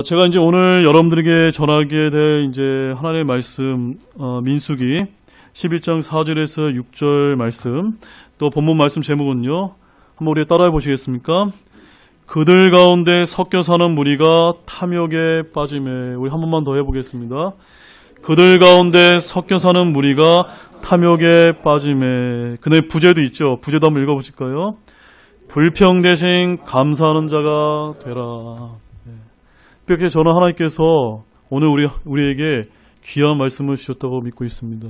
제가 이제 오늘 여러분들에게 전하게 될 이제 하나님의 말씀, 민수기 11장 4절에서 6절 말씀, 또 본문 말씀 제목은요, 한번 우리 따라해 보시겠습니까? 그들 가운데 섞여 사는 무리가 탐욕에 빠짐에. 우리 한 번만 더 해보겠습니다. 그들 가운데 섞여 사는 무리가 탐욕에 빠짐에. 그네 부제도 있죠. 부제도 한번 읽어보실까요? 불평 대신 감사하는 자가 되라. 특별히 저는 하나님께서 오늘 우리에게 귀한 말씀을 주셨다고 믿고 있습니다.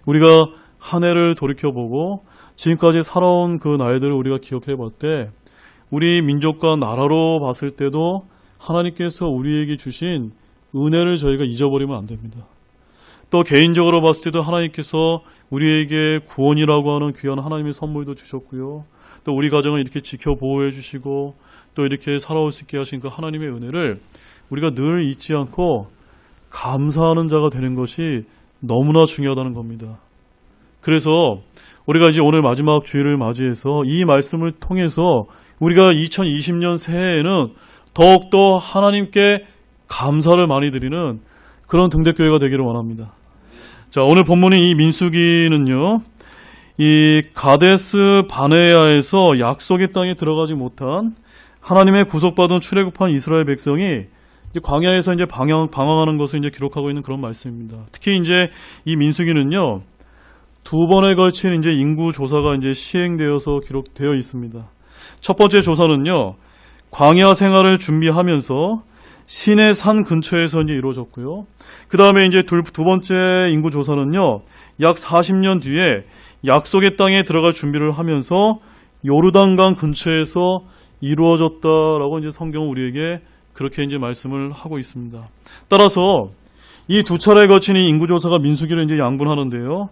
우리가 한 해를 돌이켜보고 지금까지 살아온 그 날들을 우리가 기억해 볼 때 우리 민족과 나라로 봤을 때도 하나님께서 우리에게 주신 은혜를 저희가 잊어버리면 안 됩니다. 또 개인적으로 봤을 때도 하나님께서 우리에게 구원이라고 하는 귀한 하나님의 선물도 주셨고요. 또 우리 가정을 이렇게 지켜 보호해 주시고 또 이렇게 살아올 수 있게 하신 그 하나님의 은혜를 우리가 늘 잊지 않고 감사하는 자가 되는 것이 너무나 중요하다는 겁니다. 그래서 우리가 이제 오늘 마지막 주일을 맞이해서 이 말씀을 통해서 우리가 2020년 새해에는 더욱더 하나님께 감사를 많이 드리는 그런 등대교회가 되기를 원합니다. 자, 오늘 본문인 이 민수기는요, 이 가데스 바네아에서 약속의 땅에 들어가지 못한 하나님의 구속받은 출애굽한 이스라엘 백성이 이제 광야에서 이제 방황하는 것을 이제 기록하고 있는 그런 말씀입니다. 특히 이제 이 민수기는요, 두 번에 걸친 이제 인구 조사가 이제 시행되어서 기록되어 있습니다. 첫 번째 조사는요, 광야 생활을 준비하면서 시내 산 근처에서 이제 이루어졌고요. 그 다음에 이제 두 번째 인구 조사는요, 약 40년 뒤에 약속의 땅에 들어갈 준비를 하면서 요르단강 근처에서 이루어졌다라고 이제 성경은 우리에게 그렇게 이제 말씀을 하고 있습니다. 따라서 이 두 차례에 거친 이 인구조사가 민수기를 이제 양분하는데요.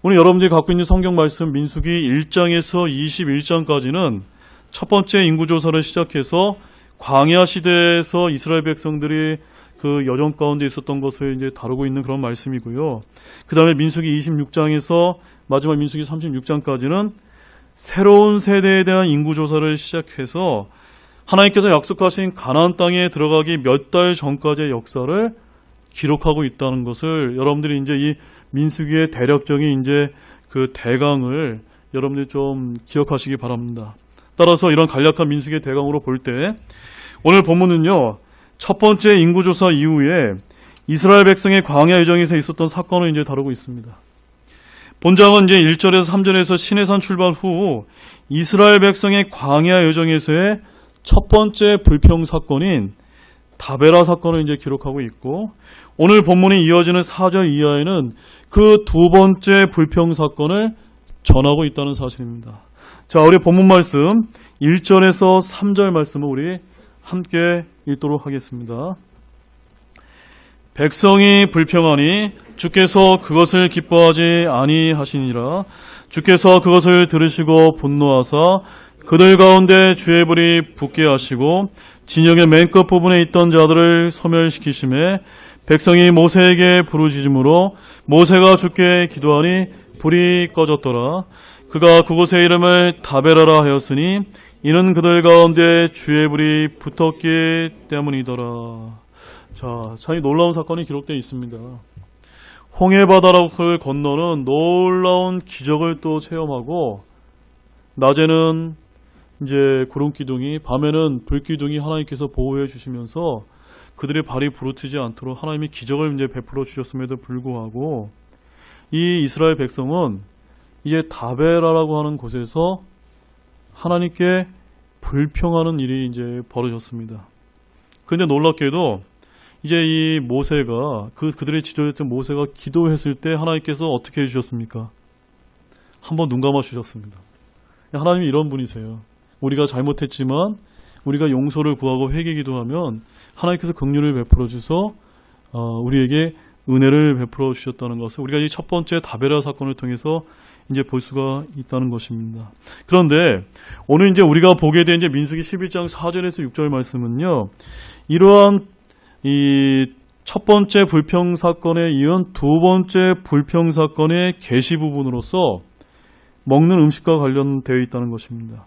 오늘 여러분들이 갖고 있는 성경 말씀 민수기 1장에서 21장까지는 첫 번째 인구조사를 시작해서 광야 시대에서 이스라엘 백성들이 그 여정 가운데 있었던 것을 이제 다루고 있는 그런 말씀이고요. 그 다음에 민수기 26장에서 마지막 민수기 36장까지는 새로운 세대에 대한 인구조사를 시작해서 하나님께서 약속하신 가나안 땅에 들어가기 몇 달 전까지의 역사를 기록하고 있다는 것을 여러분들이 이제 이 민수기의 대략적인 이제 그 대강을 여러분들이 좀 기억하시기 바랍니다. 따라서 이런 간략한 민수기의 대강으로 볼 때 오늘 본문은요, 첫 번째 인구조사 이후에 이스라엘 백성의 광야 여정에서 있었던 사건을 이제 다루고 있습니다. 본장은 이제 1절에서 3절에서 시내산 출발 후 이스라엘 백성의 광야 여정에서의 첫 번째 불평 사건인 다베라 사건을 이제 기록하고 있고, 오늘 본문이 이어지는 4절 이하에는 그 두 번째 불평 사건을 전하고 있다는 사실입니다. 자, 우리 본문 말씀 1절에서 3절 말씀을 우리 함께 읽도록 하겠습니다. 백성이 불평하니 주께서 그것을 기뻐하지 아니하시니라. 주께서 그것을 들으시고 분노하사 그들 가운데 주의 불이 붙게 하시고 진영의 맨 끝 부분에 있던 자들을 소멸시키심에 백성이 모세에게 부르짖음으로 모세가 주께 기도하니 불이 꺼졌더라. 그가 그곳의 이름을 다베라라 하였으니 이는 그들 가운데 주의 불이 붙었기 때문이더라. 자, 참 놀라운 사건이 기록되어 있습니다. 홍해바다를 건너는 놀라운 기적을 또 체험하고, 낮에는 이제 구름기둥이, 밤에는 불기둥이 하나님께서 보호해 주시면서 그들의 발이 부르트지 않도록 하나님이 기적을 이제 베풀어 주셨음에도 불구하고 이 이스라엘 백성은 이제 다베라라고 하는 곳에서 하나님께 불평하는 일이 이제 벌어졌습니다. 그런데 놀랍게도 이제 이 모세가 그들의 지도였던 모세가 기도했을 때 하나님께서 어떻게 해주셨습니까? 한번 눈 감아 주셨습니다. 하나님이 이런 분이세요. 우리가 잘못했지만 우리가 용서를 구하고 회개 기도하면 하나님께서 긍휼을 베풀어 주셔서 우리에게 은혜를 베풀어 주셨다는 것을 우리가 이 첫 번째 다베라 사건을 통해서 이제 볼 수가 있다는 것입니다. 그런데 오늘 이제 우리가 보게 된 이제 민수기 11장 4절에서 6절 말씀은요, 이러한 이 첫 번째 불평 사건에 이은 두 번째 불평 사건의 계시 부분으로서 먹는 음식과 관련되어 있다는 것입니다.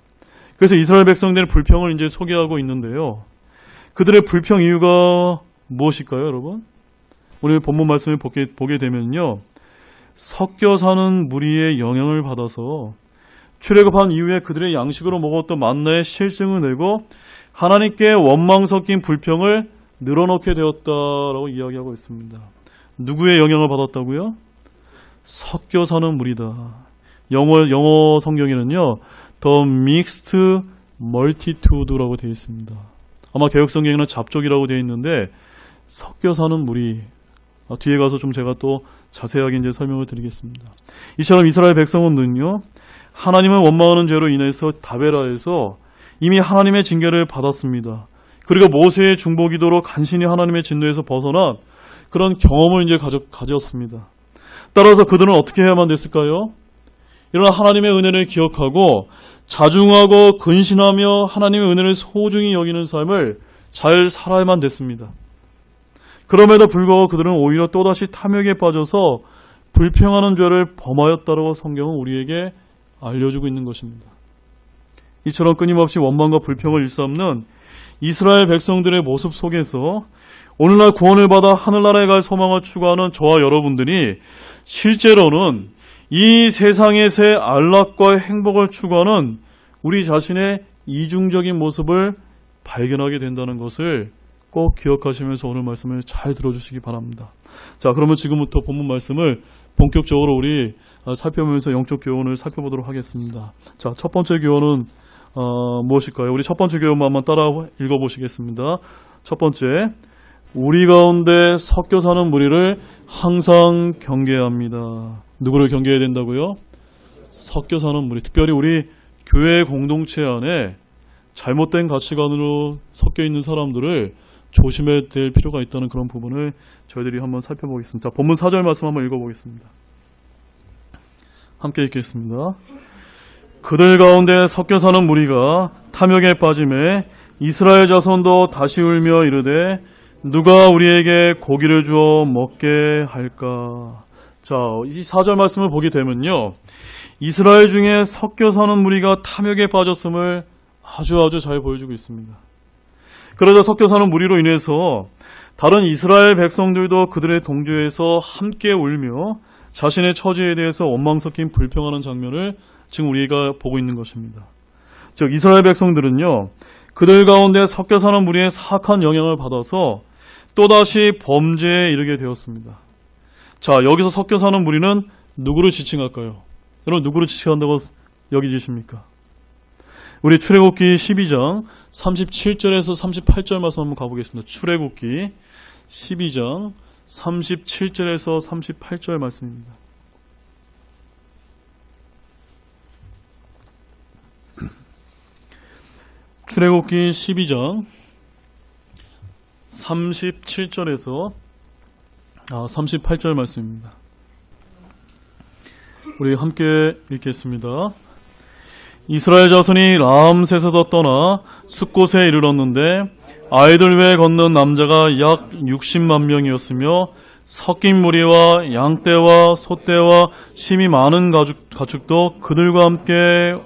그래서 이스라엘 백성들의 불평을 이제 소개하고 있는데요. 그들의 불평 이유가 무엇일까요, 여러분? 우리 본문 말씀을 보게 되면요. 섞여 사는 무리의 영향을 받아서 출애굽한 이후에 그들의 양식으로 먹었던 만나의 실증을 내고 하나님께 원망 섞인 불평을 늘어놓게 되었다라고 이야기하고 있습니다. 누구의 영향을 받았다고요? 섞여 사는 무리다. 영어 성경에는요, The Mixed Multitude라고 되어 있습니다. 아마 개역 성경에는 잡족이라고 되어 있는데 섞여 사는 무리. 뒤에 가서 좀 제가 또 자세하게 이제 설명을 드리겠습니다. 이처럼 이스라엘 백성은요, 하나님을 원망하는 죄로 인해서 다베라에서 이미 하나님의 징계를 받았습니다. 그리고 모세의 중보기도로 간신히 하나님의 진노에서 벗어난 그런 경험을 이제 가졌습니다. 따라서 그들은 어떻게 해야만 됐을까요? 이런 하나님의 은혜를 기억하고 자중하고 근신하며 하나님의 은혜를 소중히 여기는 삶을 잘 살아야만 됐습니다. 그럼에도 불구하고 그들은 오히려 또다시 탐욕에 빠져서 불평하는 죄를 범하였다라고 성경은 우리에게 알려주고 있는 것입니다. 이처럼 끊임없이 원망과 불평을 일삼는 이스라엘 백성들의 모습 속에서 오늘날 구원을 받아 하늘나라에 갈 소망을 추구하는 저와 여러분들이 실제로는 이 세상에서의 안락과 행복을 추구하는 우리 자신의 이중적인 모습을 발견하게 된다는 것을 꼭 기억하시면서 오늘 말씀을 잘 들어주시기 바랍니다. 자, 그러면 지금부터 본문 말씀을 본격적으로 우리 살펴보면서 영적 교훈을 살펴보도록 하겠습니다. 자, 첫 번째 교훈은 무엇일까요? 우리 첫 번째 교훈만 한번 따라 읽어보시겠습니다. 첫 번째, 우리 가운데 섞여 사는 무리를 항상 경계해야 합니다. 누구를 경계해야 된다고요? 섞여 사는 무리. 특별히 우리 교회 공동체 안에 잘못된 가치관으로 섞여 있는 사람들을 조심해야 될 필요가 있다는 그런 부분을 저희들이 한번 살펴보겠습니다. 자, 본문 4절 말씀 한번 읽어보겠습니다. 함께 읽겠습니다. 그들 가운데 섞여 사는 무리가 탐욕에 빠짐에 이스라엘 자손도 다시 울며 이르되 누가 우리에게 고기를 주어 먹게 할까? 자, 이 4절 말씀을 보게 되면요, 이스라엘 중에 섞여 사는 무리가 탐욕에 빠졌음을 아주 잘 보여주고 있습니다. 그러자 섞여 사는 무리로 인해서 다른 이스라엘 백성들도 그들의 동조에서 함께 울며 자신의 처지에 대해서 원망 섞인 불평하는 장면을 지금 우리가 보고 있는 것입니다. 즉 이스라엘 백성들은요, 그들 가운데 섞여 사는 무리의 사악한 영향을 받아서 또다시 범죄에 이르게 되었습니다. 자, 여기서 섞여 사는 무리는 누구를 지칭할까요? 여러분, 누구를 지칭한다고 여기십니까? 우리 출애굽기 12장 37절에서 38절 말씀 한번 가보겠습니다. 출애굽기 12장 37절에서 38절 말씀입니다. 출애굽기 12장 37절에서 38절 말씀입니다. 우리 함께 읽겠습니다. 이스라엘 자손이 라암셋에서 떠나 숫곳에 이르렀는데 아이들 외에 걷는 남자가 약 60만 명이었으며 섞인 무리와 양떼와 소떼와 심이 많은 가축도 그들과 함께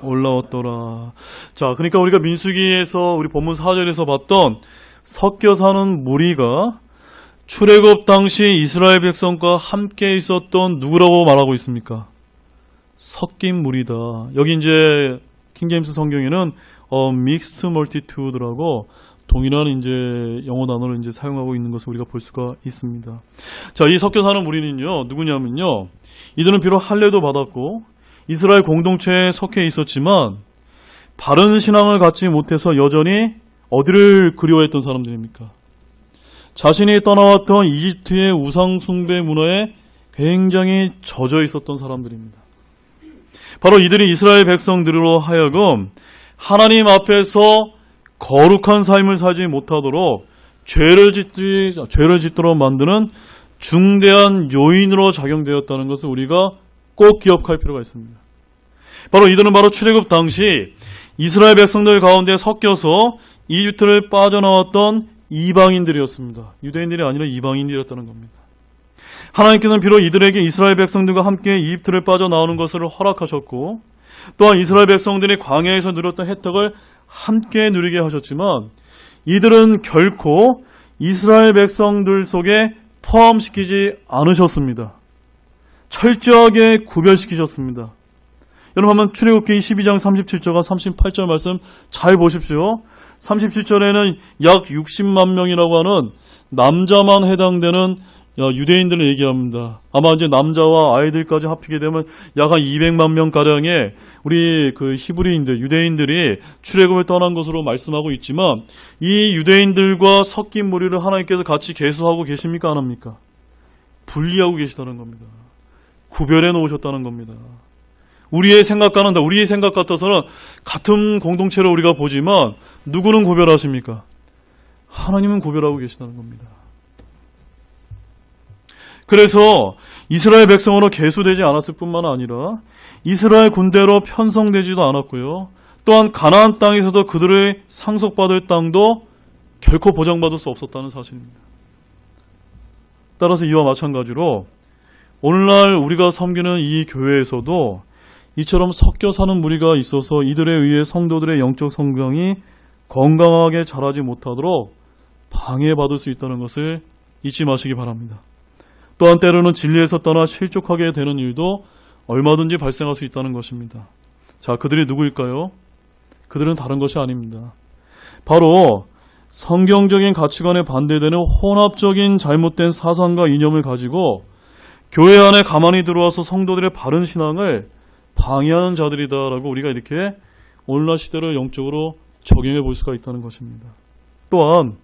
올라왔더라. 자, 그러니까 우리가 민수기에서 우리 본문 4절에서 봤던 섞여 사는 무리가 출애굽 당시 이스라엘 백성과 함께 있었던 누구라고 말하고 있습니까? 섞인 무리다. 여기 이제 킹제임스 성경에는 mixed multitude라고 동일한 이제 영어 단어를 이제 사용하고 있는 것을 우리가 볼 수가 있습니다. 자, 이 섞여 사는 무리는요, 누구냐면요, 이들은 비록 할례도 받았고 이스라엘 공동체에 속해 있었지만 바른 신앙을 갖지 못해서 여전히 어디를 그리워했던 사람들입니까? 자신이 떠나왔던 이집트의 우상 숭배 문화에 굉장히 젖어 있었던 사람들입니다. 바로 이들이 이스라엘 백성들로 하여금 하나님 앞에서 거룩한 삶을 살지 못하도록 죄를 짓도록 만드는 중대한 요인으로 작용되었다는 것을 우리가 꼭 기억할 필요가 있습니다. 바로 이들은 바로 출애굽 당시 이스라엘 백성들 가운데 섞여서 이집트를 빠져나왔던 이방인들이었습니다. 유대인들이 아니라 이방인들이었다는 겁니다. 하나님께서는 비록 이들에게 이스라엘 백성들과 함께 이집트를 빠져나오는 것을 허락하셨고 또한 이스라엘 백성들이 광야에서 누렸던 혜택을 함께 누리게 하셨지만 이들은 결코 이스라엘 백성들 속에 포함시키지 않으셨습니다. 철저하게 구별시키셨습니다. 여러분 한번 출애굽기 12장 37절과 38절 말씀 잘 보십시오. 37절에는 약 60만 명이라고 하는 남자만 해당되는 유대인들을 얘기합니다. 아마 이제 남자와 아이들까지 합히게 되면 약 한 200만 명가량의 우리 그 히브리인들, 유대인들이 출애굽을 떠난 것으로 말씀하고 있지만 이 유대인들과 섞인 무리를 하나님께서 같이 계수하고 계십니까? 안 합니까? 분리하고 계시다는 겁니다. 구별해 놓으셨다는 겁니다. 우리의 생각과는 우리의 생각 같아서는 같은 공동체로 우리가 보지만 누구는 구별하십니까? 하나님은 구별하고 계시다는 겁니다. 그래서 이스라엘 백성으로 계수되지 않았을 뿐만 아니라 이스라엘 군대로 편성되지도 않았고요. 또한 가나안 땅에서도 그들의 상속받을 땅도 결코 보장받을 수 없었다는 사실입니다. 따라서 이와 마찬가지로 오늘날 우리가 섬기는 이 교회에서도 이처럼 섞여 사는 무리가 있어서 이들에 의해 성도들의 영적 성장이 건강하게 자라지 못하도록 방해받을 수 있다는 것을 잊지 마시기 바랍니다. 또한 때로는 진리에서 떠나 실족하게 되는 일도 얼마든지 발생할 수 있다는 것입니다. 자, 그들이 누구일까요? 그들은 다른 것이 아닙니다. 바로 성경적인 가치관에 반대되는 혼합적인 잘못된 사상과 이념을 가지고 교회 안에 가만히 들어와서 성도들의 바른 신앙을 방해하는 자들이다라고 우리가 이렇게 오늘날 시대를 영적으로 적용해 볼 수가 있다는 것입니다. 또한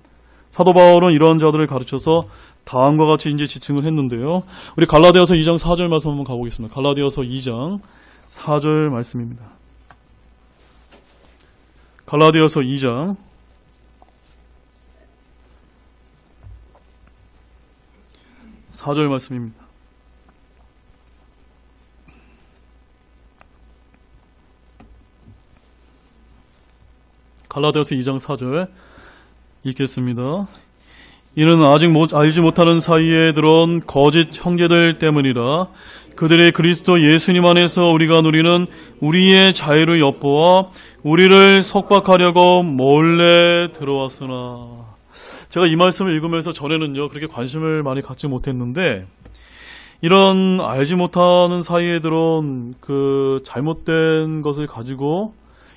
사도 바울은 이러한 자들을 가르쳐서 다음과 같이 이제 지칭을 했는데요. 우리 갈라디아서 2장 4절 말씀 한번 가보겠습니다. 갈라디아서 2장 4절 말씀입니다. 갈라디아서 2장 4절 말씀입니다. 갈라디아서 2장 4절 읽겠습니다. 이는 아직 알지 못하는 사이에 들어온 거짓 형제들 때문이라. 그들의 그리스도 예수님 안에서 우리가 누리는 우리의 자유를 엿보아 우리를 속박하려고 몰래 들어왔으나. 제가 이 말씀을 읽으면서 전에는요 그렇게 관심을 많이 갖지 못했는데 이런 알지 못하는 사이에 들어온 그 잘못된 것을 가지고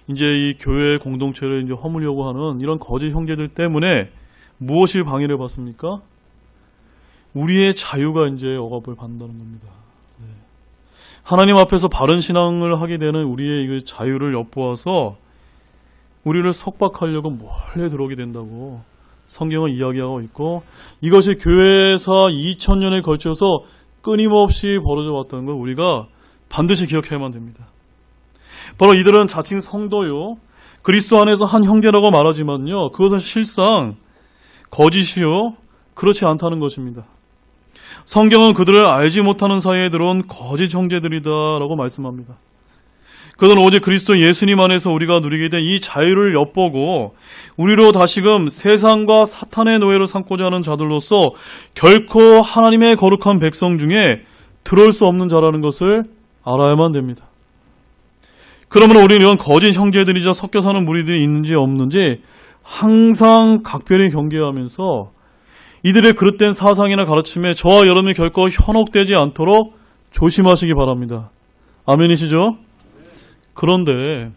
이제 이 교회 공동체를 이제 허물려고 하는 이런 거짓 형제들 때문에 무엇이 방해를 받습니까? 우리의 자유가 이제 억압을 받는다는 겁니다. 네. 하나님 앞에서 바른 신앙을 하게 되는 우리의 그 자유를 엿보아서 우리를 속박하려고 몰래 들어오게 된다고 성경은 이야기하고 있고, 이것이 교회사 2000년에 걸쳐서 끊임없이 벌어져 왔다는 걸 우리가 반드시 기억해야만 됩니다. 바로 이들은 자칭 성도요, 그리스도 안에서 한 형제라고 말하지만요, 그것은 실상 거짓이요, 그렇지 않다는 것입니다. 성경은 그들을 알지 못하는 사이에 들어온 거짓 형제들이다라고 말씀합니다. 그들은 오직 그리스도 예수님 안에서 우리가 누리게 된 이 자유를 엿보고 우리로 다시금 세상과 사탄의 노예로 삼고자 하는 자들로서 결코 하나님의 거룩한 백성 중에 들어올 수 없는 자라는 것을 알아야만 됩니다. 그러면 우리는 이런 거짓 형제들이자 섞여 사는 무리들이 있는지 없는지 항상 각별히 경계하면서 이들의 그릇된 사상이나 가르침에 저와 여러분이 결코 현혹되지 않도록 조심하시기 바랍니다. 아멘이시죠? 그런데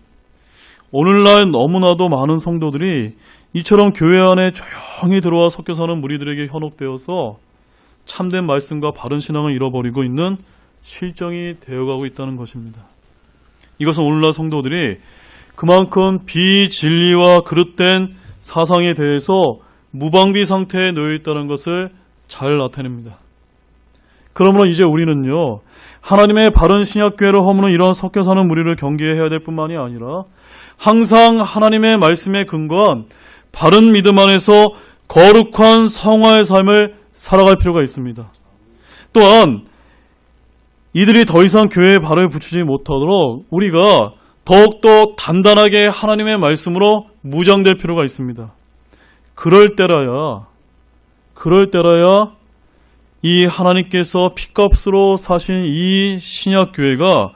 오늘날 너무나도 많은 성도들이 이처럼 교회 안에 조용히 들어와 섞여 사는 무리들에게 현혹되어서 참된 말씀과 바른 신앙을 잃어버리고 있는 실정이 되어가고 있다는 것입니다. 이것은 오늘날 성도들이 그만큼 비진리와 그릇된 사상에 대해서 무방비 상태에 놓여 있다는 것을 잘 나타냅니다. 그러므로 이제 우리는요, 하나님의 바른 신약교회를 허무는 이러한 섞여 사는 무리를 경계해야 될 뿐만이 아니라 항상 하나님의 말씀에 근거한 바른 믿음 안에서 거룩한 성화의 삶을 살아갈 필요가 있습니다. 또한 이들이 더 이상 교회에 발을 붙이지 못하도록 우리가 더욱더 단단하게 하나님의 말씀으로 무장될 필요가 있습니다. 그럴 때라야 이 하나님께서 피값으로 사신 이 신약교회가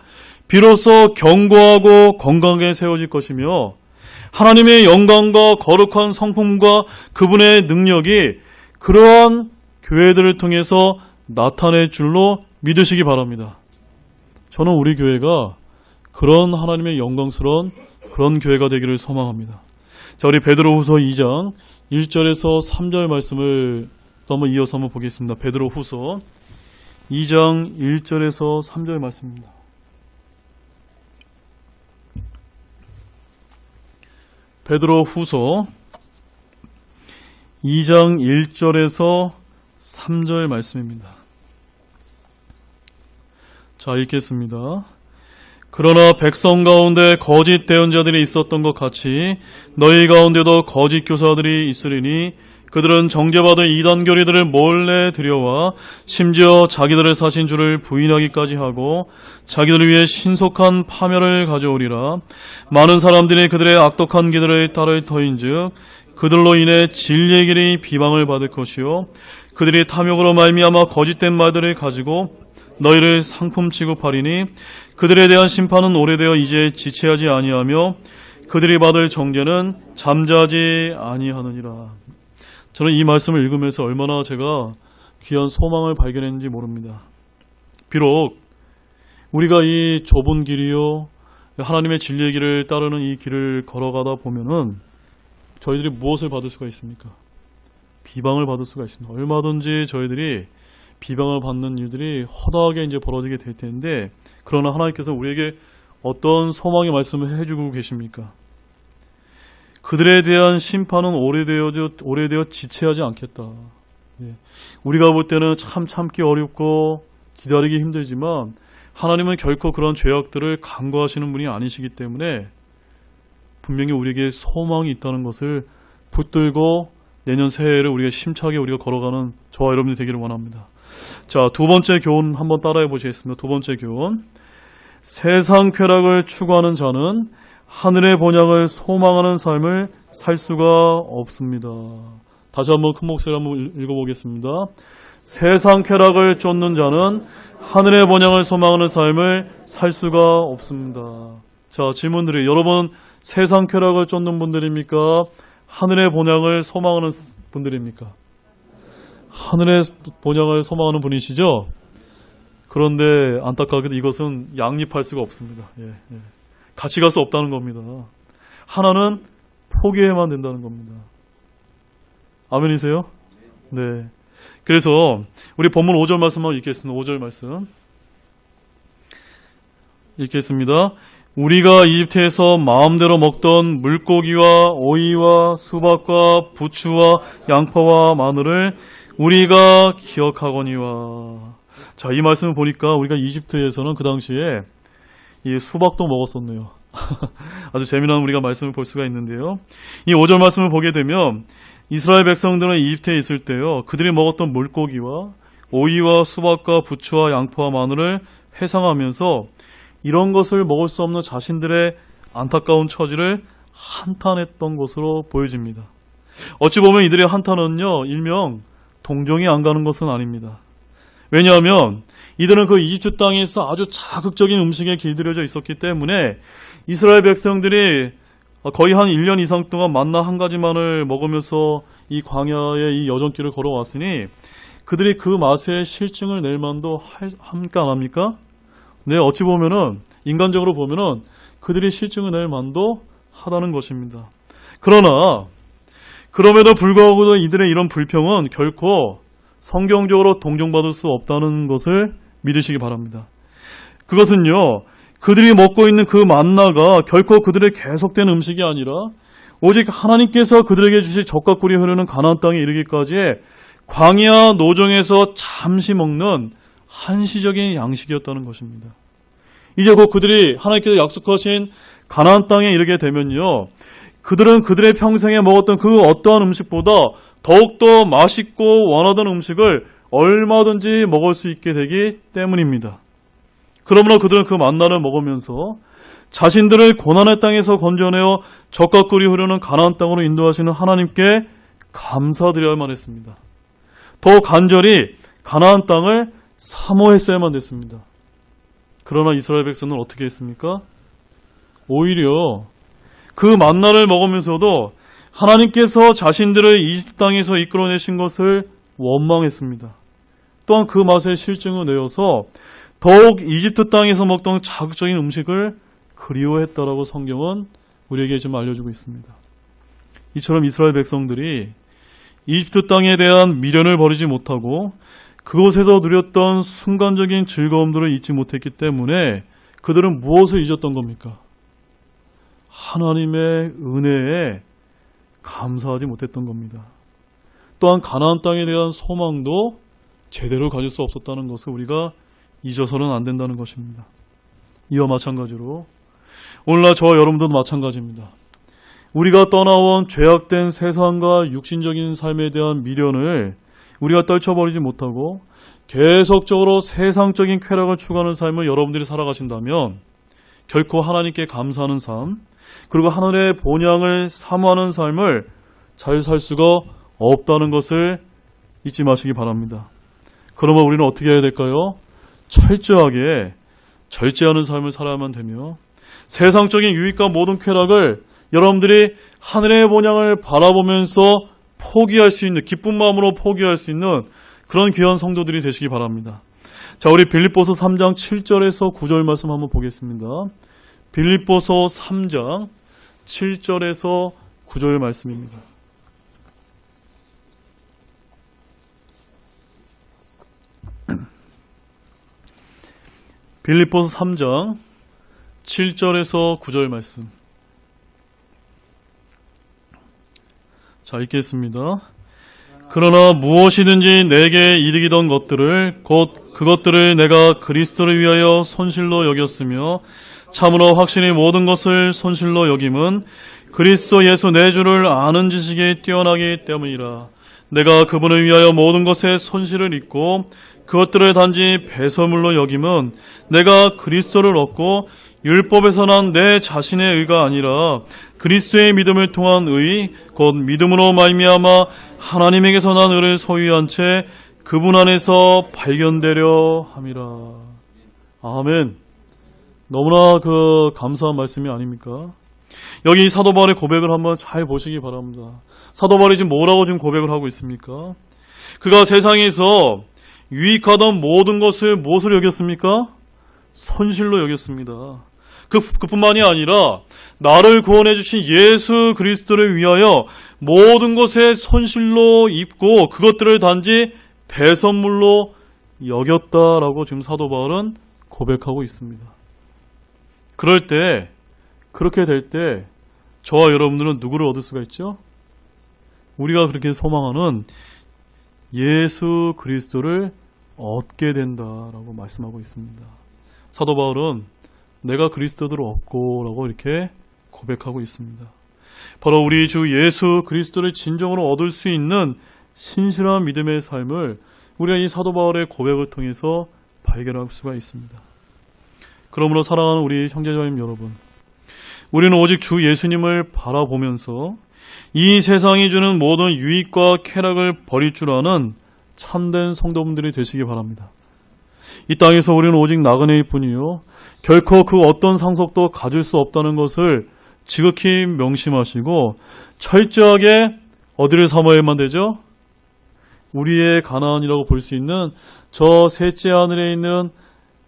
비로소 견고하고 건강하게 세워질 것이며 하나님의 영광과 거룩한 성품과 그분의 능력이 그러한 교회들을 통해서 나타낼 줄로 믿으시기 바랍니다. 저는 우리 교회가 그런 하나님의 영광스러운 그런 교회가 되기를 소망합니다. 자, 우리 베드로후서 2장 1절에서 3절 말씀을 또 한번 이어서 한번 보겠습니다. 베드로후서 2장 1절에서 3절 말씀입니다. 베드로후서 2장 1절에서 3절 말씀입니다. 자, 읽겠습니다. 그러나 백성 가운데 거짓 대언자들이 있었던 것 같이 너희 가운데도 거짓 교사들이 있으리니 그들은 정죄받은 이단 교리들을 몰래 들여와 심지어 자기들의 사신 주를 부인하기까지 하고 자기들을 위해 신속한 파멸을 가져오리라. 많은 사람들이 그들의 악독한 길을 따를 터인즉 그들로 인해 진리의 길이 비방을 받을 것이요 그들이 탐욕으로 말미암아 거짓된 말들을 가지고 너희를 상품 취급하리니 그들에 대한 심판은 오래되어 이제 지체하지 아니하며 그들이 받을 정죄는 잠자지 아니하느니라. 저는 이 말씀을 읽으면서 얼마나 제가 귀한 소망을 발견했는지 모릅니다. 비록 우리가 이 좁은 길이요 하나님의 진리의 길을 따르는 이 길을 걸어가다 보면은 저희들이 무엇을 받을 수가 있습니까? 비방을 받을 수가 있습니다. 얼마든지 저희들이 비방을 받는 일들이 허다하게 이제 벌어지게 될 텐데, 그러나 하나님께서 우리에게 어떤 소망의 말씀을 해주고 계십니까? 그들에 대한 심판은 오래되어 지체하지 않겠다. 우리가 볼 때는 참 참기 어렵고 기다리기 힘들지만 하나님은 결코 그런 죄악들을 간과하시는 분이 아니시기 때문에 분명히 우리에게 소망이 있다는 것을 붙들고 내년 새해를 우리가 심차게 우리가 걸어가는 저와 여러분이 되기를 원합니다. 자, 두 번째 교훈 한번 따라해 보시겠습니다. 두 번째 교훈. 세상 쾌락을 추구하는 자는 하늘의 본향을 소망하는 삶을 살 수가 없습니다. 다시 한번 큰 목소리로 한번 읽어보겠습니다. 세상 쾌락을 쫓는 자는 하늘의 본향을 소망하는 삶을 살 수가 없습니다. 자, 질문들이 여러분 세상 쾌락을 쫓는 분들입니까? 하늘의 본향을 소망하는 분들입니까? 하늘의 본향을 소망하는 분이시죠? 그런데 안타깝게도 이것은 양립할 수가 없습니다. 같이 갈 수 없다는 겁니다. 하나는 포기해야만 된다는 겁니다. 아멘이세요? 네. 그래서 우리 본문 5절 말씀만 읽겠습니다. 5절 말씀 읽겠습니다. 우리가 이집트에서 마음대로 먹던 물고기와 오이와 수박과 부추와 양파와 마늘을 우리가 기억하거니와. 자, 이 말씀을 보니까 우리가 이집트에서는 그 당시에 이 수박도 먹었었네요. 아주 재미난 우리가 말씀을 볼 수가 있는데요. 이 5절 말씀을 보게 되면 이스라엘 백성들은 이집트에 있을 때요, 그들이 먹었던 물고기와 오이와 수박과 부추와 양파와 마늘을 회상하면서 이런 것을 먹을 수 없는 자신들의 안타까운 처지를 한탄했던 것으로 보여집니다. 어찌 보면 이들의 한탄은요, 일명 동정이 안 가는 것은 아닙니다. 왜냐하면 이들은 그 이집트 땅에서 아주 자극적인 음식에 길들여져 있었기 때문에 이스라엘 백성들이 거의 한 1년 이상 동안 만나 한 가지만을 먹으면서 이 광야의 이 여정길을 걸어왔으니 그들이 그 맛에 실증을 낼 만도 합니까 안 합니까? 네, 어찌 보면은 인간적으로 보면은 그들이 실증을 낼 만도 하다는 것입니다. 그러나 그럼에도 불구하고 이들의 이런 불평은 결코 성경적으로 동정받을 수 없다는 것을 믿으시기 바랍니다. 그것은요, 그들이 먹고 있는 그 만나가 결코 그들의 계속된 음식이 아니라 오직 하나님께서 그들에게 주실 젖과 꿀이 흐르는 가나안 땅에 이르기까지 광야 노정에서 잠시 먹는 한시적인 양식이었다는 것입니다. 이제 곧 그들이 하나님께서 약속하신 가나안 땅에 이르게 되면요, 그들은 그들의 평생에 먹었던 그 어떠한 음식보다 더욱더 맛있고 원하던 음식을 얼마든지 먹을 수 있게 되기 때문입니다. 그러므로 그들은 그 만나를 먹으면서 자신들을 고난의 땅에서 건져내어 젖과 꿀이 흐르는 가나안 땅으로 인도하시는 하나님께 감사드려야만 했습니다. 더 간절히 가나안 땅을 사모했어야만 됐습니다. 그러나 이스라엘 백성은 어떻게 했습니까? 오히려 그 만나를 먹으면서도 하나님께서 자신들을 이집트 땅에서 이끌어내신 것을 원망했습니다. 또한 그 맛에 실증을 내어서 더욱 이집트 땅에서 먹던 자극적인 음식을 그리워했다라고 성경은 우리에게 좀 알려주고 있습니다. 이처럼 이스라엘 백성들이 이집트 땅에 대한 미련을 버리지 못하고 그곳에서 누렸던 순간적인 즐거움들을 잊지 못했기 때문에 그들은 무엇을 잊었던 겁니까? 하나님의 은혜에 감사하지 못했던 겁니다. 또한 가나안 땅에 대한 소망도 제대로 가질 수 없었다는 것을 우리가 잊어서는 안 된다는 것입니다. 이와 마찬가지로 오늘날 저와 여러분도 마찬가지입니다. 우리가 떠나온 죄악된 세상과 육신적인 삶에 대한 미련을 우리가 떨쳐버리지 못하고 계속적으로 세상적인 쾌락을 추구하는 삶을 여러분들이 살아가신다면 결코 하나님께 감사하는 삶, 그리고 하늘의 본향을 사모하는 삶을 잘 살 수가 없다는 것을 잊지 마시기 바랍니다. 그러면 우리는 어떻게 해야 될까요? 철저하게 절제하는 삶을 살아야만 되며 세상적인 유익과 모든 쾌락을 여러분들이 하늘의 본향을 바라보면서 포기할 수 있는, 기쁜 마음으로 포기할 수 있는 그런 귀한 성도들이 되시기 바랍니다. 자, 우리 빌립보서 3장 7절에서 9절 말씀 한번 보겠습니다. 빌립보서 3장 7절에서 9절 말씀입니다. 빌립보서 3장 7절에서 9절 말씀. 자, 읽겠습니다. 그러나 무엇이든지 내게 이득이던 것들을 곧 그것들을 내가 그리스도를 위하여 손실로 여겼으며 참으로 확실히 모든 것을 손실로 여김은 그리스도 예수 내 주를 아는 지식이 뛰어나기 때문이라. 내가 그분을 위하여 모든 것에 손실을 입고 그것들을 단지 배설물로 여김은 내가 그리스도를 얻고 율법에서 난 내 자신의 의가 아니라 그리스도의 믿음을 통한 의, 곧 믿음으로 말미암아 하나님에게서 난 의를 소유한 채 그분 안에서 발견되려 함이라. 아멘. 너무나 감사한 말씀이 아닙니까? 여기 사도 바울의 고백을 한번 잘 보시기 바랍니다. 사도 바울이 지금 뭐라고 지금 고백을 하고 있습니까? 그가 세상에서 유익하던 모든 것을 무엇으로 여겼습니까? 손실로 여겼습니다. 그뿐만이 아니라 나를 구원해 주신 예수 그리스도를 위하여 모든 것에 손실로 입고 그것들을 단지 배선물로 여겼다라고 지금 사도 바울은 고백하고 있습니다. 그럴 때, 그렇게 될 때 저와 여러분들은 누구를 얻을 수가 있죠? 우리가 그렇게 소망하는 예수 그리스도를 얻게 된다라고 말씀하고 있습니다. 사도 바울은 내가 그리스도를 얻고 라고 이렇게 고백하고 있습니다. 바로 우리 주 예수 그리스도를 진정으로 얻을 수 있는 신실한 믿음의 삶을 우리가 이 사도 바울의 고백을 통해서 발견할 수가 있습니다. 그러므로 사랑하는 우리 형제자매 여러분, 우리는 오직 주 예수님을 바라보면서 이 세상이 주는 모든 유익과 쾌락을 버릴 줄 아는 참된 성도분들이 되시기 바랍니다. 이 땅에서 우리는 오직 나그네일 뿐이요 결코 그 어떤 상속도 가질 수 없다는 것을 지극히 명심하시고 철저하게 어디를 삼아야만 되죠? 우리의 가나안이라고 볼 수 있는 저 셋째 하늘에 있는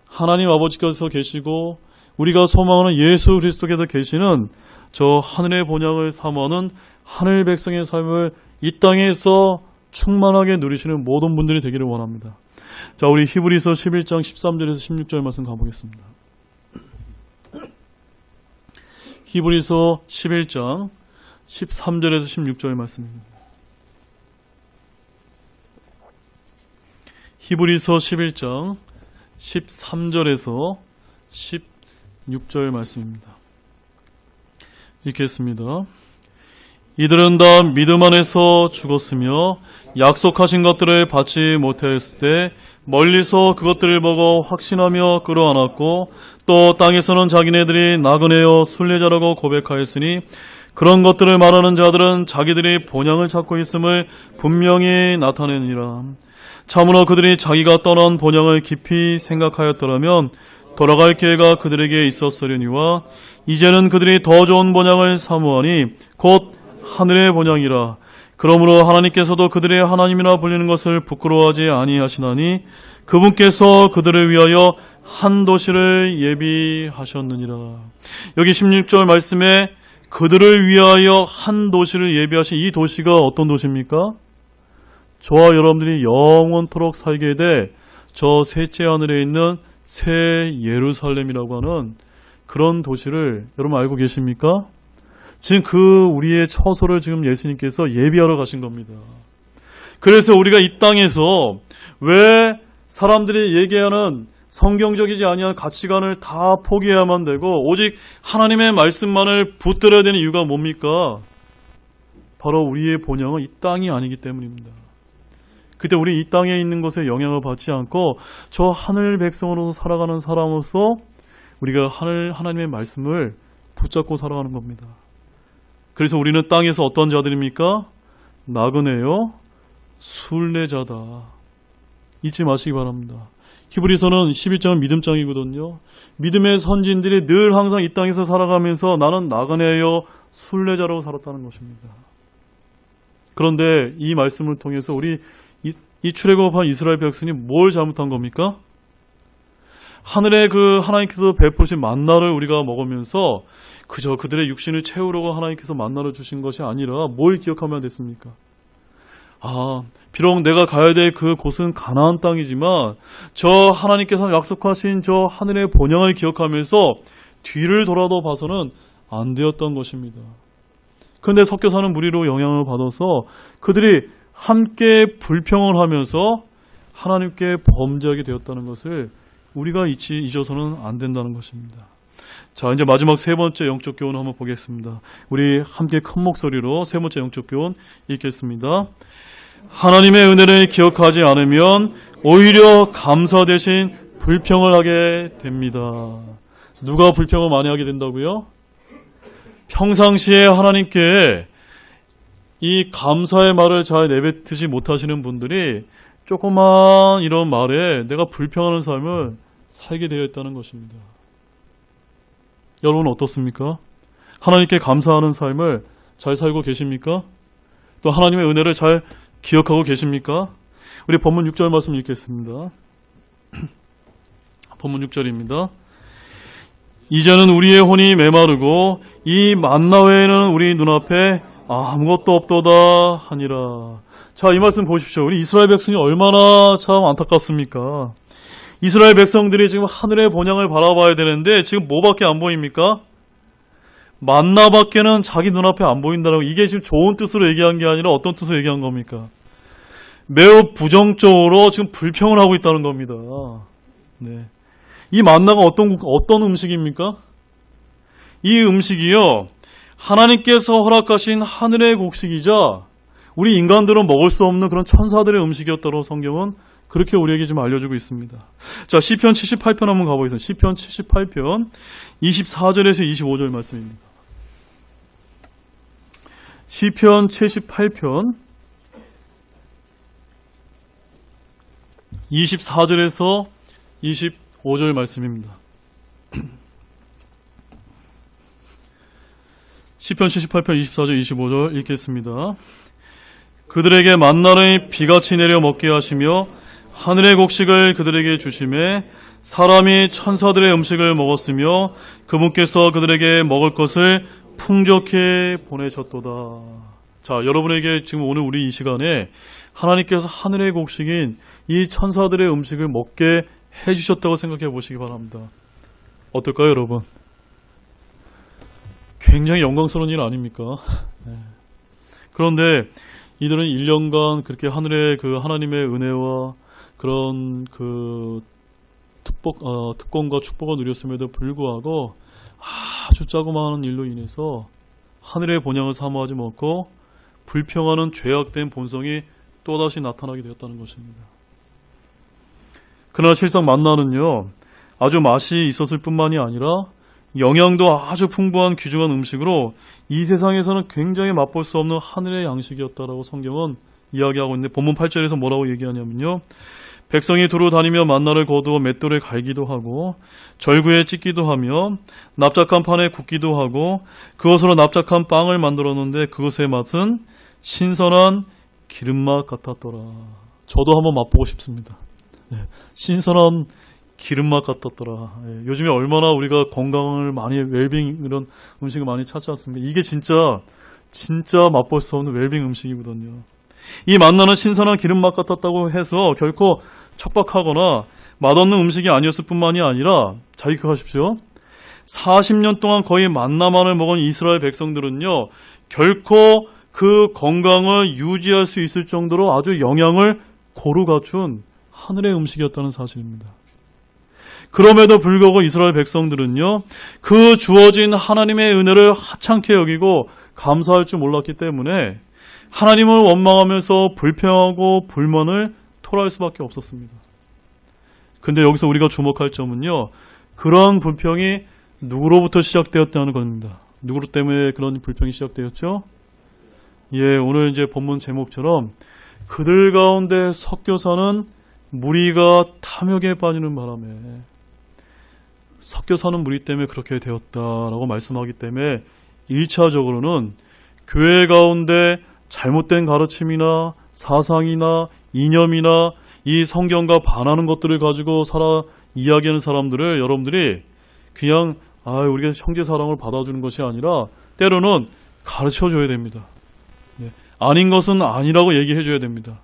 하나님 아버지께서 계시고 우리가 소망하는 예수 그리스도께서 계시는 저 하늘의 본향을 사모하는 하늘 백성의 삶을 이 땅에서 충만하게 누리시는 모든 분들이 되기를 원합니다. 자, 우리 히브리서 11장 13절에서 16절 말씀 가보겠습니다. 히브리서 11장 13절에서 16절 말씀입니다. 히브리서 11장 13절에서 16절 말씀입니다. 읽겠습니다. 이들은 다 믿음 안에서 죽었으며 약속하신 것들을 받지 못하였을 때 멀리서 그것들을 보고 확신하며 끌어안았고 또 땅에서는 자기네들이 나그네여 순례자라고 고백하였으니 그런 것들을 말하는 자들은 자기들이 본향을 찾고 있음을 분명히 나타내니라. 참으로 그들이 자기가 떠난 본향을 깊이 생각하였더라면 돌아갈 기회가 그들에게 있었으려니와 이제는 그들이 더 좋은 본향을 사모하니 곧 하늘의 본향이라. 그러므로 하나님께서도 그들의 하나님이라 불리는 것을 부끄러워하지 아니하시나니 그분께서 그들을 위하여 한 도시를 예비하셨느니라. 여기 16절 말씀에 그들을 위하여 한 도시를 예비하신 이 도시가 어떤 도시입니까? 저와 여러분들이 영원토록 살게 될 저 셋째 하늘에 있는 새 예루살렘이라고 하는 그런 도시를 여러분 알고 계십니까? 지금 그 우리의 처소를 지금 예수님께서 예비하러 가신 겁니다. 그래서 우리가 이 땅에서 왜 사람들이 얘기하는 성경적이지 아니한 가치관을 다 포기해야만 되고 오직 하나님의 말씀만을 붙들어야 되는 이유가 뭡니까? 바로 우리의 본향은 이 땅이 아니기 때문입니다. 그때 우리 이 땅에 있는 것에 영향을 받지 않고 저 하늘 백성으로서 살아가는 사람으로서 우리가 하나님의 말씀을 붙잡고 살아가는 겁니다. 그래서 우리는 땅에서 어떤 자들입니까? 나그네요, 순례자다. 잊지 마시기 바랍니다. 히브리서는 12장은 믿음장이거든요. 믿음의 선진들이 늘 항상 이 땅에서 살아가면서 나는 나그네요, 순례자라고 살았다는 것입니다. 그런데 이 말씀을 통해서 우리 이 출애굽한 이스라엘 백성이 뭘 잘못한 겁니까? 하늘에 그 하나님께서 베푸신 만나를 우리가 먹으면서 그저 그들의 육신을 채우려고 하나님께서 만나를 주신 것이 아니라 뭘 기억하면 됐습니까? 비록 내가 가야 될 그 곳은 가나안 땅이지만 저 하나님께서 약속하신 저 하늘의 본향을 기억하면서 뒤를 돌아도 봐서는 안 되었던 것입니다. 그런데 섞여 사는 무리로 영향을 받아서 그들이 함께 불평을 하면서 하나님께 범죄하게 되었다는 것을 우리가 잊어서는 안 된다는 것입니다. 자, 이제 마지막 세 번째 영적 교훈을 한번 보겠습니다. 우리 함께 큰 목소리로 세 번째 영적 교훈 읽겠습니다. 하나님의 은혜를 기억하지 않으면 오히려 감사 대신 불평을 하게 됩니다. 누가 불평을 많이 하게 된다고요? 평상시에 하나님께 이 감사의 말을 잘 내뱉지 못하시는 분들이 조그만 이런 말에 내가 불평하는 삶을 살게 되어 있다는 것입니다. 여러분은 어떻습니까? 하나님께 감사하는 삶을 잘 살고 계십니까? 또 하나님의 은혜를 잘 기억하고 계십니까? 우리 본문 6절 말씀 읽겠습니다. 본문 6절입니다. 이제는 우리의 혼이 메마르고 이 만나 외에는 우리 눈앞에 아무것도 없도다 하니라. 자, 이 말씀 보십시오. 우리 이스라엘 백성이 얼마나 참 안타깝습니까? 이스라엘 백성들이 지금 하늘의 본향을 바라봐야 되는데 지금 뭐밖에 안 보입니까? 만나밖에는 자기 눈앞에 안 보인다라고. 이게 지금 좋은 뜻으로 얘기한 게 아니라 어떤 뜻으로 얘기한 겁니까? 매우 부정적으로 지금 불평을 하고 있다는 겁니다. 네. 이 만나가 어떤 음식입니까? 이 음식이요, 하나님께서 허락하신 하늘의 곡식이자 우리 인간들은 먹을 수 없는 그런 천사들의 음식이었다고 성경은 그렇게 우리에게 좀 알려주고 있습니다. 자, 시편 78편 한번 가보겠습니다. 시편 78편 24절에서 25절 말씀입니다. 시편 78편 24절에서 25절 말씀입니다. 시편 78편 24절 25절 읽겠습니다. 그들에게 만나를 비같이 내려 먹게 하시며 하늘의 곡식을 그들에게 주심에 사람이 천사들의 음식을 먹었으며 그분께서 그들에게 먹을 것을 풍족히 보내셨도다. 자, 여러분에게 지금 오늘 우리 이 시간에 하나님께서 하늘의 곡식인 이 천사들의 음식을 먹게 해주셨다고 생각해 보시기 바랍니다. 어떨까요, 여러분? 굉장히 영광스러운 일 아닙니까? 네. 그런데 이들은 1년간 그렇게 하늘의 그 하나님의 은혜와 그런 그 특권과 축복을 누렸음에도 불구하고 아주 자그마한 일로 인해서 하늘의 본향을 사모하지 못하고 불평하는 죄악된 본성이 또다시 나타나게 되었다는 것입니다. 그러나 실상 만나는요, 아주 맛이 있었을 뿐만이 아니라 영양도 아주 풍부한 귀중한 음식으로 이 세상에서는 굉장히 맛볼 수 없는 하늘의 양식이었다라고 성경은 이야기하고 있는데 본문 8절에서 뭐라고 얘기하냐면요. 백성이 두루 다니며 만나를 거두어 맷돌에 갈기도 하고 절구에 찢기도 하며 납작한 판에 굽기도 하고 그것으로 납작한 빵을 만들었는데 그것의 맛은 신선한 기름맛 같았더라. 저도 한번 맛보고 싶습니다. 신선한 기름맛 같았더라. 요즘에 얼마나 우리가 건강을 많이 웰빙 이런 음식을 많이 찾지 않습니까? 이게 진짜 맛볼 수 없는 웰빙 음식이거든요. 이 만나는 신선한 기름맛 같았다고 해서 결코 척박하거나 맛없는 음식이 아니었을 뿐만이 아니라 잘 기억하십시오. 40년 동안 거의 만나만을 먹은 이스라엘 백성들은요. 결코 그 건강을 유지할 수 있을 정도로 아주 영양을 고루 갖춘 하늘의 음식이었다는 사실입니다. 그럼에도 불구하고 이스라엘 백성들은요. 그 주어진 하나님의 은혜를 하찮게 여기고 감사할 줄 몰랐기 때문에 하나님을 원망하면서 불평하고 불만을 토로할 수밖에 없었습니다. 근데 여기서 우리가 주목할 점은요. 그러한 불평이 누구로부터 시작되었다는 겁니다. 누구 때문에 그런 불평이 시작되었죠? 오늘 이제 본문 제목처럼 그들 가운데 섞여 사는 무리가 탐욕에 빠지는 바람에 섞여 사는 무리 때문에 그렇게 되었다라고 말씀하기 때문에 1차적으로는 교회 가운데 잘못된 가르침이나 사상이나 이념이나 이 성경과 반하는 것들을 가지고 이야기하는 사람들을 여러분들이 그냥 우리가 형제 사랑을 받아주는 것이 아니라 때로는 가르쳐줘야 됩니다. 아닌 것은 아니라고 얘기해줘야 됩니다.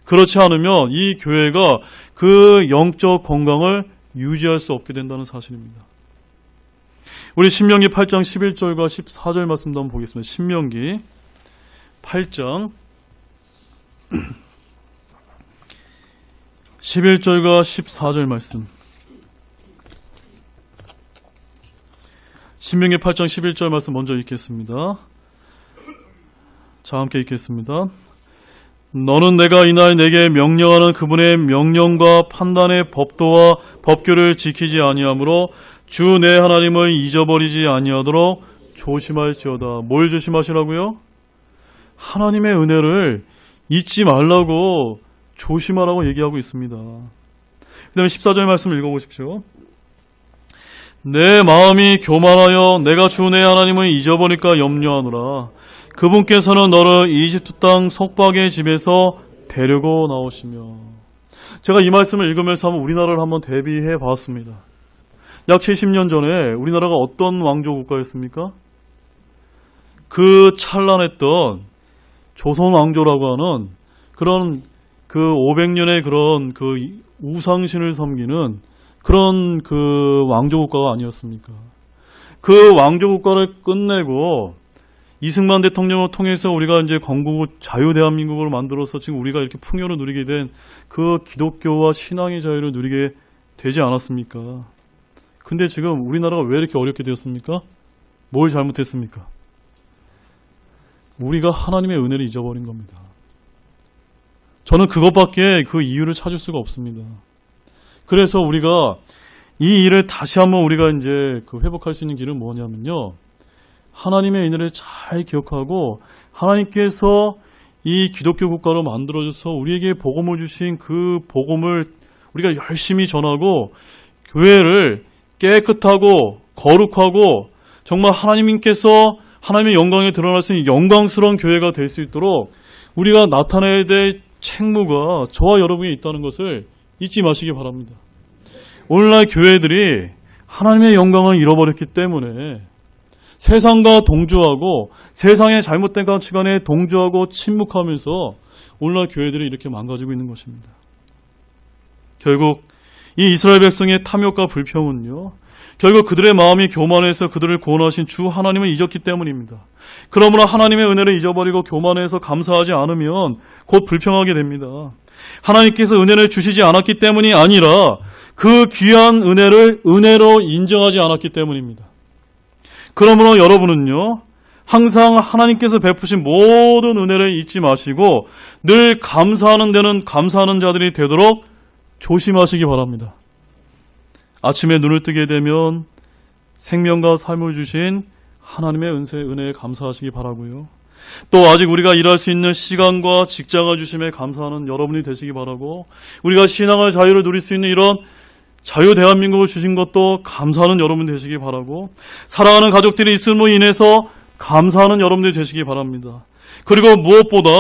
그렇지 않으면 이 교회가 그 영적 건강을 유지할 수 없게 된다는 사실입니다. 우리 신명기 8장 11절과 14절 말씀도 한번 보겠습니다. 신명기 8장 11절과 14절 말씀. 신명기 8장 11절 말씀 먼저 읽겠습니다. 자, 함께 읽겠습니다. 너는 내가 이날 내게 명령하는 그분의 명령과 판단의 법도와 법규를 지키지 아니하므로 주 내 하나님을 잊어버리지 아니하도록 조심할지어다. 뭘 조심하시라고요? 하나님의 은혜를 잊지 말라고 조심하라고 얘기하고 있습니다. 그 다음에 14절 말씀 읽어보십시오. 내 마음이 교만하여 내가 주 내 하나님을 잊어버릴까 염려하노라. 그분께서는 너를 이집트 땅 속박의 집에서 데리고 나오시며. 제가 이 말씀을 읽으면서 한번 우리나라를 한번 대비해 봤습니다. 약 70년 전에 우리나라가 어떤 왕조 국가였습니까? 그 찬란했던 조선 왕조라고 하는 그런 그 500년의 그런 그 우상신을 섬기는 그런 그 왕조 국가가 아니었습니까? 그 왕조 국가를 끝내고 이승만 대통령을 통해서 우리가 이제 건국 자유 대한민국으로 만들어서 지금 우리가 이렇게 풍요를 누리게 된 그 기독교와 신앙의 자유를 누리게 되지 않았습니까? 근데 지금 우리나라가 왜 이렇게 어렵게 되었습니까? 뭘 잘못했습니까? 우리가 하나님의 은혜를 잊어버린 겁니다. 저는 그것밖에 그 이유를 찾을 수가 없습니다. 그래서 우리가 이 일을 다시 한번 우리가 이제 회복할 수 있는 길은 뭐냐면요. 하나님의 은혜를 잘 기억하고 하나님께서 이 기독교 국가로 만들어져서 우리에게 복음을 주신 그 복음을 우리가 열심히 전하고 교회를 깨끗하고 거룩하고 정말 하나님께서 하나님의 영광에 드러날 수 있는 영광스러운 교회가 될 수 있도록 우리가 나타내야 될 책무가 저와 여러분이 있다는 것을 잊지 마시기 바랍니다. 오늘날 교회들이 하나님의 영광을 잃어버렸기 때문에 세상과 동조하고 세상의 잘못된 가치관에 동조하고 침묵하면서 오늘날 교회들이 이렇게 망가지고 있는 것입니다. 결국 이 이스라엘 백성의 탐욕과 불평은요. 결국 그들의 마음이 교만해서 그들을 구원하신 주 하나님을 잊었기 때문입니다. 그러므로 하나님의 은혜를 잊어버리고 교만해서 감사하지 않으면 곧 불평하게 됩니다. 하나님께서 은혜를 주시지 않았기 때문이 아니라 그 귀한 은혜를 은혜로 인정하지 않았기 때문입니다. 그러므로 여러분은요. 항상 하나님께서 베푸신 모든 은혜를 잊지 마시고 늘 감사하는 데는 감사하는 자들이 되도록 조심하시기 바랍니다. 아침에 눈을 뜨게 되면 생명과 삶을 주신 하나님의 은혜에 감사하시기 바라고요. 또 아직 우리가 일할 수 있는 시간과 직장을 주심에 감사하는 여러분이 되시기 바라고, 우리가 신앙의 자유를 누릴 수 있는 이런 자유 대한민국을 주신 것도 감사하는 여러분 되시기 바라고, 사랑하는 가족들이 있음으로 인해서 감사하는 여러분들이 되시기 바랍니다. 그리고 무엇보다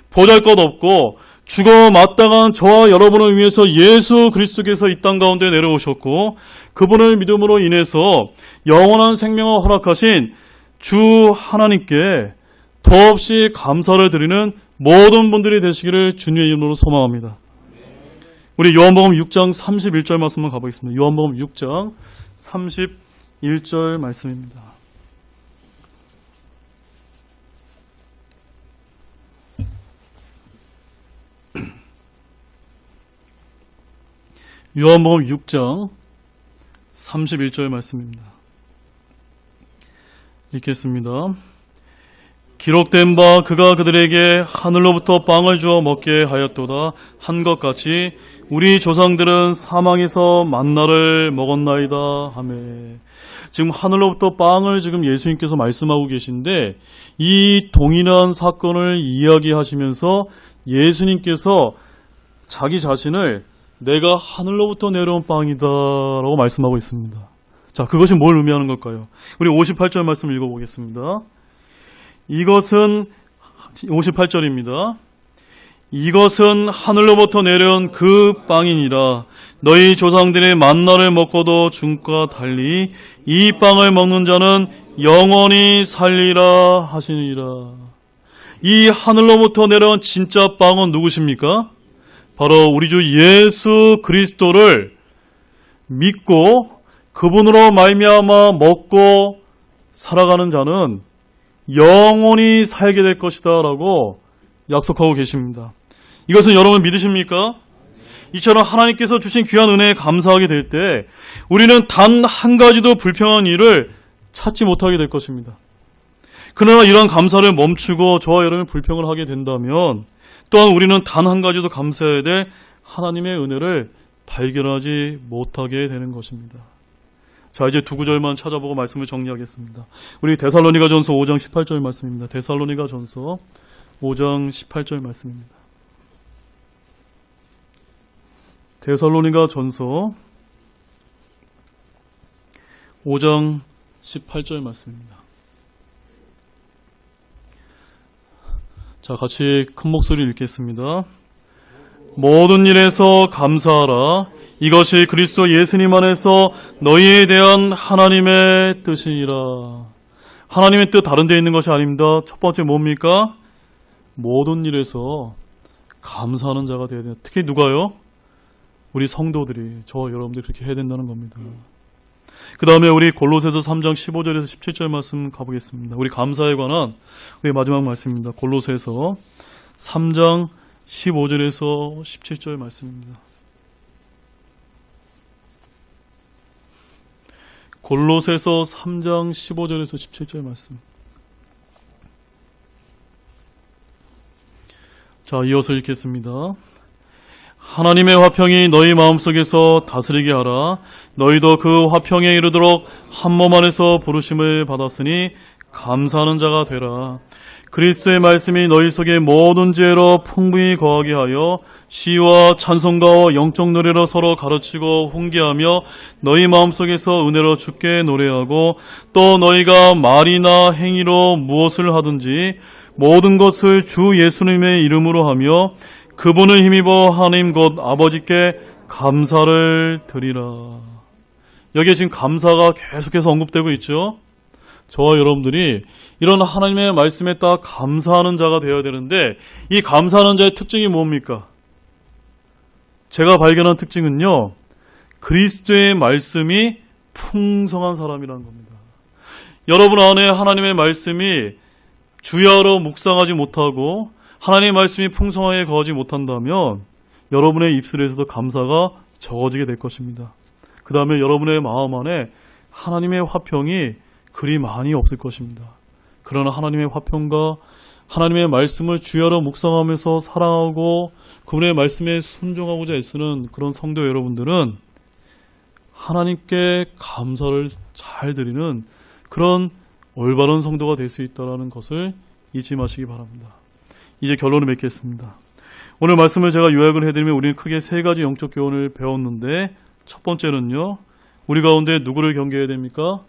보잘것없고 죽어 마땅한 저와 여러분을 위해서 예수 그리스도께서 이 땅 가운데 내려오셨고, 그분을 믿음으로 인해서 영원한 생명을 허락하신 주 하나님께 더없이 감사를 드리는 모든 분들이 되시기를 주님의 이름으로 소망합니다. 우리 요한복음 6장 31절 말씀만 가보겠습니다. 요한복음 6장 31절 말씀입니다. 요한복음 6장 31절 말씀입니다. 읽겠습니다. 기록된 바 그가 그들에게 하늘로부터 빵을 주어 먹게 하였도다 한 것 같이 우리 조상들은 사망에서 만나를 먹었나이다 하매. 지금 하늘로부터 빵을 지금 예수님께서 말씀하고 계신데, 이 동일한 사건을 이야기하시면서 예수님께서 자기 자신을 내가 하늘로부터 내려온 빵이다 라고 말씀하고 있습니다. 자, 그것이 뭘 의미하는 걸까요? 우리 58절 말씀 읽어보겠습니다. 이것은 58절입니다. 이것은 하늘로부터 내려온 그 빵이니라. 너희 조상들의 만나를 먹고도 죽과 달리 이 빵을 먹는 자는 영원히 살리라 하시니라. 이 하늘로부터 내려온 진짜 빵은 누구십니까? 바로 우리 주 예수 그리스도를 믿고 그분으로 말미암아 먹고 살아가는 자는 영원히 살게 될 것이다 라고 약속하고 계십니다. 이것은 여러분 믿으십니까? 이처럼 하나님께서 주신 귀한 은혜에 감사하게 될 때 우리는 단 한 가지도 불평한 일을 찾지 못하게 될 것입니다. 그러나 이러한 감사를 멈추고 저와 여러분이 불평을 하게 된다면 또한 우리는 단 한 가지도 감사해야 될 하나님의 은혜를 발견하지 못하게 되는 것입니다. 자, 이제 두 구절만 찾아보고 말씀을 정리하겠습니다. 우리 데살로니가전서 5장 18절 말씀입니다. 데살로니가전서 5장 18절 말씀입니다. 데살로니가전서 5장 18절 말씀입니다. 자, 같이 큰 목소리로 읽겠습니다. 모든 일에서 감사하라. 이것이 그리스도 예수님 안에서 너희에 대한 하나님의 뜻이니라. 하나님의 뜻 다른 데 있는 것이 아닙니다. 첫 번째 뭡니까? 모든 일에서 감사하는 자가 되어야 돼요. 특히 누가요? 우리 성도들이, 저와 여러분들이 그렇게 해야 된다는 겁니다. 그 다음에 우리 골로새서 3장 15절에서 17절 말씀 가보겠습니다. 우리 감사에 관한 우리 마지막 말씀입니다. 골로새서 3장 15절에서 17절 말씀입니다. 골로새서 3장 15절에서 17절 말씀. 자, 이어서 읽겠습니다. 하나님의 화평이 너희 마음속에서 다스리게 하라. 너희도 그 화평에 이르도록 한 몸 안에서 부르심을 받았으니 감사하는 자가 되라. 그리스도의 말씀이 너희 속에 모든 지혜로 풍부히 거하게 하여 시와 찬송가와 영적 노래로 서로 가르치고 훈계하며 너희 마음속에서 은혜로 주께 노래하고, 또 너희가 말이나 행위로 무엇을 하든지 모든 것을 주 예수님의 이름으로 하며 그분을 힘입어 하나님 곧 아버지께 감사를 드리라. 여기에 지금 감사가 계속해서 언급되고 있죠. 저와 여러분들이 이런 하나님의 말씀에 딱 감사하는 자가 되어야 되는데, 이 감사하는 자의 특징이 뭡니까? 제가 발견한 특징은요, 그리스도의 말씀이 풍성한 사람이라는 겁니다. 여러분 안에 하나님의 말씀이 주야로 묵상하지 못하고 하나님의 말씀이 풍성하게 거하지 못한다면 여러분의 입술에서도 감사가 적어지게 될 것입니다. 그 다음에 여러분의 마음 안에 하나님의 화평이 그리 많이 없을 것입니다. 그러나 하나님의 화평과 하나님의 말씀을 주야로 묵상하면서 사랑하고 그분의 말씀에 순종하고자 애쓰는 그런 성도 여러분들은 하나님께 감사를 잘 드리는 그런 올바른 성도가 될 수 있다는 것을 잊지 마시기 바랍니다. 이제 결론을 맺겠습니다. 오늘 말씀을 제가 요약을 해드리면 우리는 크게 세 가지 영적 교훈을 배웠는데, 첫 번째는요, 우리 가운데 누구를 경계해야 됩니까?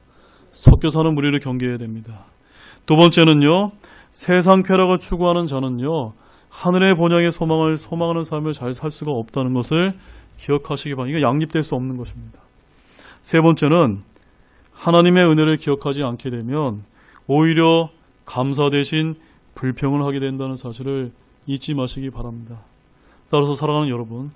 섞여 사는 무리를 경계해야 됩니다. 두 번째는요, 세상 쾌락을 추구하는 자는요, 하늘의 본향의 소망을 소망하는 삶을 잘 살 수가 없다는 것을 기억하시기 바랍니다. 이거 양립될 수 없는 것입니다. 세 번째는 하나님의 은혜를 기억하지 않게 되면 오히려 감사 대신 불평을 하게 된다는 사실을 잊지 마시기 바랍니다. 따라서 사랑하는 여러분,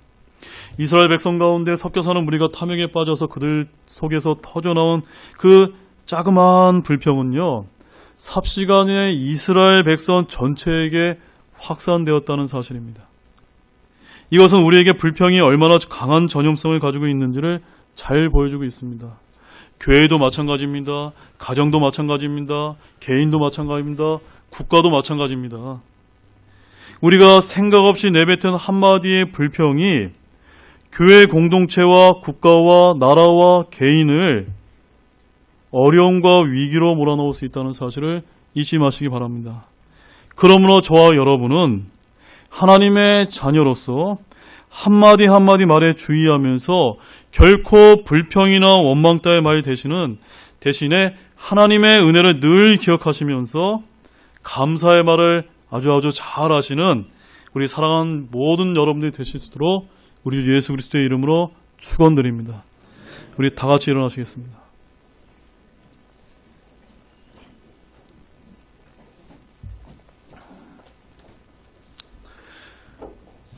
이스라엘 백성 가운데 섞여 사는 무리가 탐욕에 빠져서 그들 속에서 터져나온 그 자그마한 불평은요, 삽시간에 이스라엘 백성 전체에게 확산되었다는 사실입니다. 이것은 우리에게 불평이 얼마나 강한 전염성을 가지고 있는지를 잘 보여주고 있습니다. 교회도 마찬가지입니다. 가정도 마찬가지입니다. 개인도 마찬가지입니다. 국가도 마찬가지입니다. 우리가 생각 없이 내뱉은 한마디의 불평이 교회 공동체와 국가와 나라와 개인을 어려움과 위기로 몰아넣을 수 있다는 사실을 잊지 마시기 바랍니다. 그러므로 저와 여러분은 하나님의 자녀로서 한마디 한마디 말에 주의하면서 결코 불평이나 원망 따위 말 대신에 하나님의 은혜를 늘 기억하시면서 감사의 말을 아주 잘 하시는 우리 사랑하는 모든 여러분들이 되실 수 있도록 우리 주 예수 그리스도의 이름으로 축원드립니다. 우리 다 같이 일어나시겠습니다.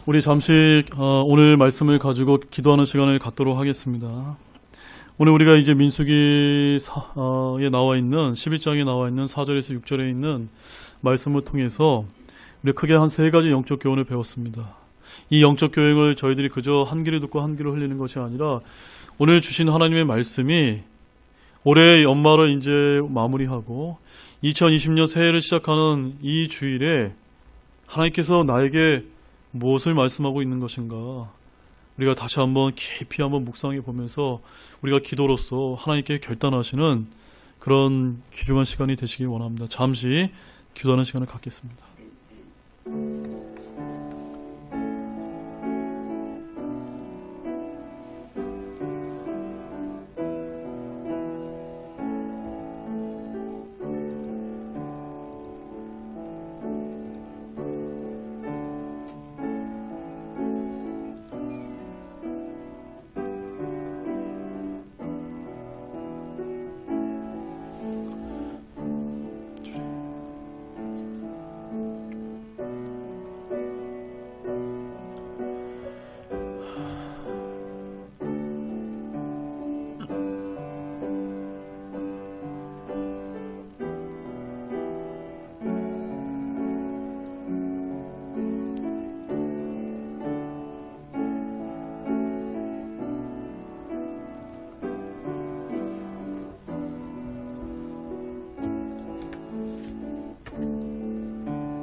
우리 잠시 오늘 말씀을 가지고 기도하는 시간을 갖도록 하겠습니다. 오늘 우리가 이제 민수기에 나와 있는 11장에 나와 있는 4절에서 6절에 있는 말씀을 통해서 우리 크게 한 세 가지 영적 교훈을 배웠습니다. 이 영적 교훈을 저희들이 그저 한 귀를 듣고 한 귀로 흘리는 것이 아니라 오늘 주신 하나님의 말씀이 올해 연말을 이제 마무리하고 2020년 새해를 시작하는 이 주일에 하나님께서 나에게 무엇을 말씀하고 있는 것인가, 우리가 다시 한번 깊이 한번 묵상해 보면서 우리가 기도로서 하나님께 결단하시는 그런 귀중한 시간이 되시길 원합니다. 잠시 기도하는 시간을 갖겠습니다.